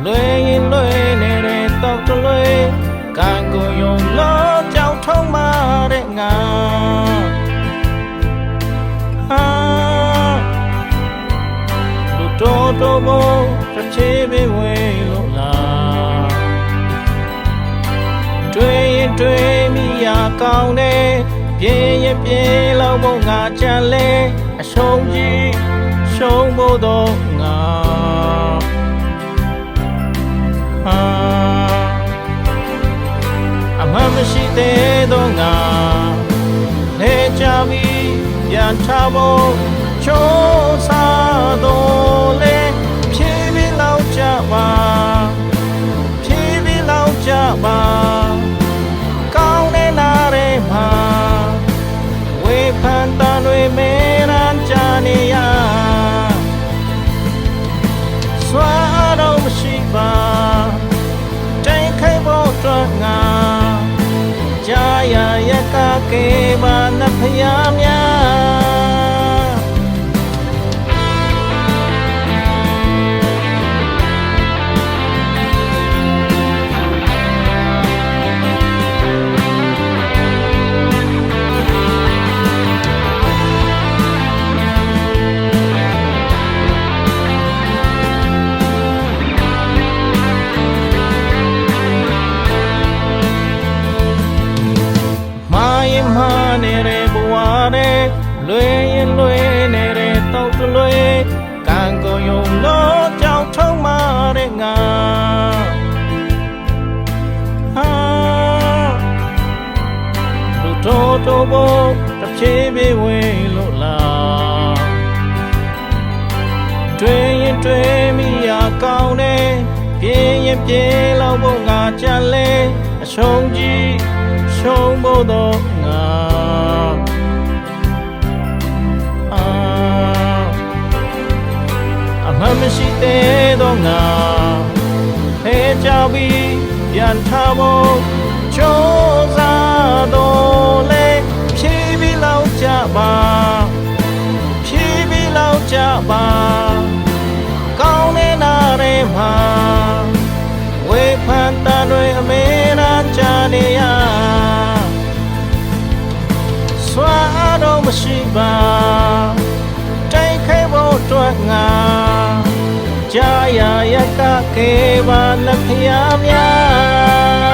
လွယ်ရင်လွယ်နေတဲ့တော့တလွယ်ကံကိုယုံလို့ကြောက်ထုံးမာတဲ့ငါလူတော်ဘုံတစ်ချေပေးဝေးလို့လားတွေ့ရင်တွေ့မိရကောင်းတယ်ပြင်းရင်ပြင်းလောက်ဖို့ငါချမ်းလဲအရှုံးကြီးရှုံးဖို့တော့ငါအမှန်မရှိသေးတော့ငါလဲကြပြီးပြန်ထားဖို့ချိုးစားတော့လေဖြည်းဖြည်းလောက်ကြပါဖြည်းဖြည်းလောက်ကြပါကောင်းတဲ့နားထဲမှာဝေဖန်တန်တွေမဲရန်ကြနေရစွာတော့မရှိပါတိုင်ခိုင်ဖို့တော့ငါကြာရရကကေပါနှဖျားများနေတဲ့ဘဝနဲ့လွယ်ရင်လွယ်နေတဲ့တော့တလွယ်ကံကိုယုံလို့ကြောက်ထုံးမာတဲ့ငါလူတော်ဘုံတစ်ဖြည်းဖြည်းဝေးလို့လားတွေ့ရင်တွေ့မိရကောင်းတယ်ပြင်းရင်ပြင်းလောက်ဖို့ငါချမ်းလဲအရှုံးကြီးရှုံးဖို့တော့ငါအမှန်မရှိသေးတော့ငါဖဲကြပြီးပြန်ထားဖို့ချိုးစားတော့လေဖြည်းဖြည်းလောက်ကြပါဖြည်းဖြည်းလောက်ကြပါကောင်းတဲ့နားထဲမှာဝေဖန်တန်တွေအမေရာချနေရစွာတော့မရှိပါတိုင်ခိုင်ဖို့တော့ငါကြာရရကကေပါနှဖျားများ